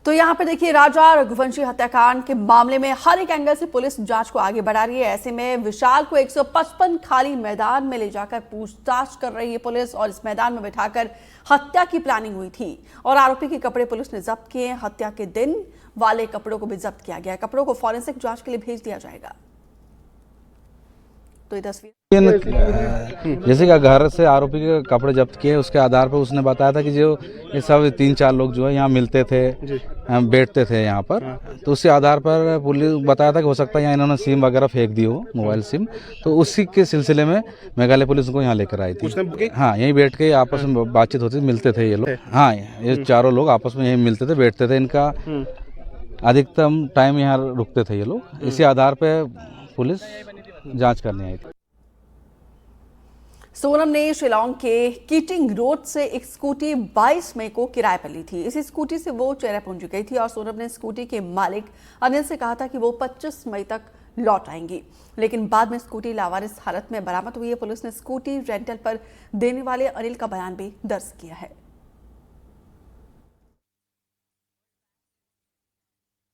तो यहाँ पे देखिए, राजा रघुवंशी हत्याकांड के मामले में हर एक एंगल से पुलिस जांच को आगे बढ़ा रही है। ऐसे में विशाल को 155 खाली मैदान में ले जाकर पूछताछ कर रही है पुलिस, और इस मैदान में बिठाकर हत्या की प्लानिंग हुई थी और आरोपी के कपड़े पुलिस ने जब्त किए। हत्या के दिन वाले कपड़ों को भी जब्त किया गया है। कपड़ों को फॉरेंसिक जांच के लिए भेज दिया जाएगा। तो ये तस्वीर जैसे कि घर से आरोपी के कपड़े जब्त किए, उसके आधार पर उसने बताया था कि जो ये सब 3-4 लोग जो है यहाँ मिलते थे, बैठते थे यहाँ पर। तो उसी आधार पर पुलिस बताया था कि हो सकता है यहाँ इन्होंने सिम वगैरह फेंक दी हो, मोबाइल सिम। तो उसी के सिलसिले में मेघालय पुलिस को यहाँ लेकर आई थी। हाँ, यहीं बैठ के आपस में बातचीत होती, मिलते थे ये लोग। हाँ, ये चारों लोग आपस में यहीं मिलते थे, बैठते थे। इनका अधिकतम टाइम यहाँ रुकते थे ये लोग। इसी आधार पर पुलिस जांच करने आई थी। सोनम ने शिलांग के कीटिंग रोड से एक स्कूटी 22 मई को किराए पर ली थी। इसी स्कूटी से वो चेरापूंजी गई थी और सोनम ने स्कूटी के मालिक अनिल से कहा था कि वो 25 मई तक लौट आएंगी, लेकिन बाद में स्कूटी लावारिस हालत में बरामद हुई है। पुलिस ने स्कूटी रेंटल पर देने वाले अनिल का बयान भी दर्ज किया है।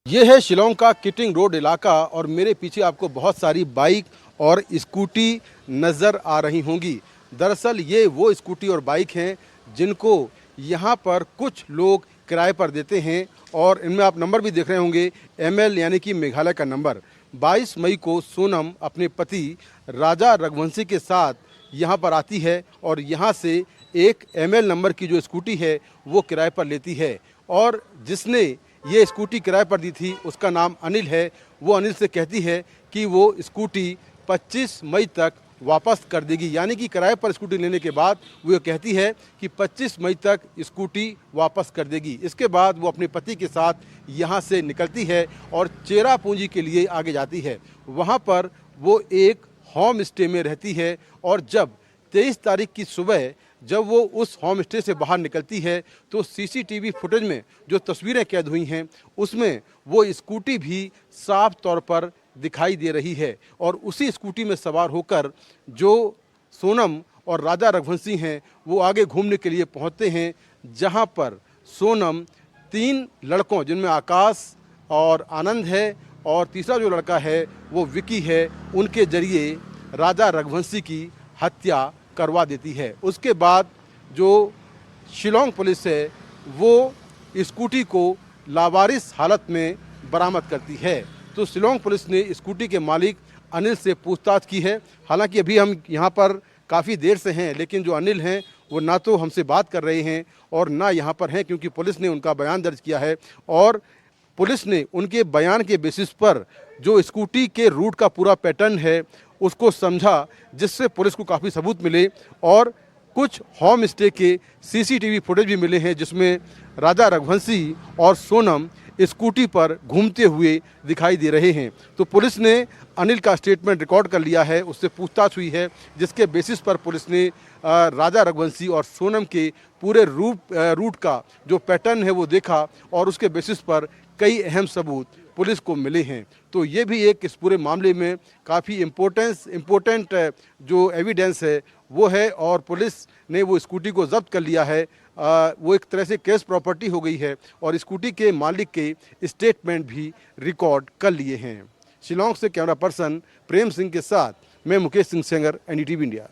ये है शिलांग का कीटिंग रोड इलाका और मेरे पीछे आपको बहुत सारी बाइक और स्कूटी नज़र आ रही होंगी। दरअसल ये वो स्कूटी और बाइक हैं जिनको यहाँ पर कुछ लोग किराए पर देते हैं और इनमें आप नंबर भी देख रहे होंगे, ML यानी कि मेघालय का नंबर। 22 मई को सोनम अपने पति राजा रघुवंशी के साथ यहाँ पर आती है और यहाँ से एक ML नंबर की जो स्कूटी है वो किराए पर लेती है, और जिसने ये स्कूटी किराए पर दी थी उसका नाम अनिल है। वो अनिल से कहती है कि वो स्कूटी 25 मई तक वापस कर देगी, यानी कि किराए पर स्कूटी लेने के बाद वो ये कहती है कि 25 मई तक स्कूटी वापस कर देगी। इसके बाद वो अपने पति के साथ यहाँ से निकलती है और चेरापूंजी के लिए आगे जाती है। वहाँ पर वो एक होम स्टे में रहती है और जब 23 तारीख की सुबह जब वो उस होम स्टे से बाहर निकलती है तो CCTV फुटेज में जो तस्वीरें कैद हुई हैं उसमें वो स्कूटी भी साफ तौर पर दिखाई दे रही है, और उसी स्कूटी में सवार होकर जो सोनम और राजा रघुवंशी हैं वो आगे घूमने के लिए पहुंचते हैं, जहां पर सोनम 3 लड़कों जिनमें आकाश और आनंद है और तीसरा जो लड़का है वो विकी है, उनके जरिए राजा रघुवंशी की हत्या करवा देती है। उसके बाद जो शिलांग पुलिस है वो स्कूटी को लावारिस हालत में बरामद करती है। तो शिलांग पुलिस ने स्कूटी के मालिक अनिल से पूछताछ की है। हालांकि अभी हम यहाँ पर काफ़ी देर से हैं, लेकिन जो अनिल हैं वो ना तो हमसे बात कर रहे हैं और ना यहाँ पर हैं, क्योंकि पुलिस ने उनका बयान दर्ज किया है और पुलिस ने उनके बयान के बेसिस पर जो स्कूटी के रूट का पूरा पैटर्न है उसको समझा, जिससे पुलिस को काफ़ी सबूत मिले और कुछ होम स्टे के CCTV फुटेज भी मिले हैं जिसमें राजा रघुवंशी और सोनम स्कूटी पर घूमते हुए दिखाई दे रहे हैं। तो पुलिस ने अनिल का स्टेटमेंट रिकॉर्ड कर लिया है, उससे पूछताछ हुई है, जिसके बेसिस पर पुलिस ने राजा रघुवंशी और सोनम के पूरे रूट का जो पैटर्न है वो देखा और उसके बेसिस पर कई अहम सबूत पुलिस को मिले हैं। तो ये भी एक इस पूरे मामले में काफ़ी इम्पोर्टेंट जो एविडेंस है वो है, और पुलिस ने वो स्कूटी को जब्त कर लिया है। वो एक तरह से केस प्रॉपर्टी हो गई है और स्कूटी के मालिक के स्टेटमेंट भी रिकॉर्ड कर लिए हैं। शिलांग से कैमरा पर्सन प्रेम सिंह के साथ मैं मुकेश सिंह सेंगर, NDTV इंडिया।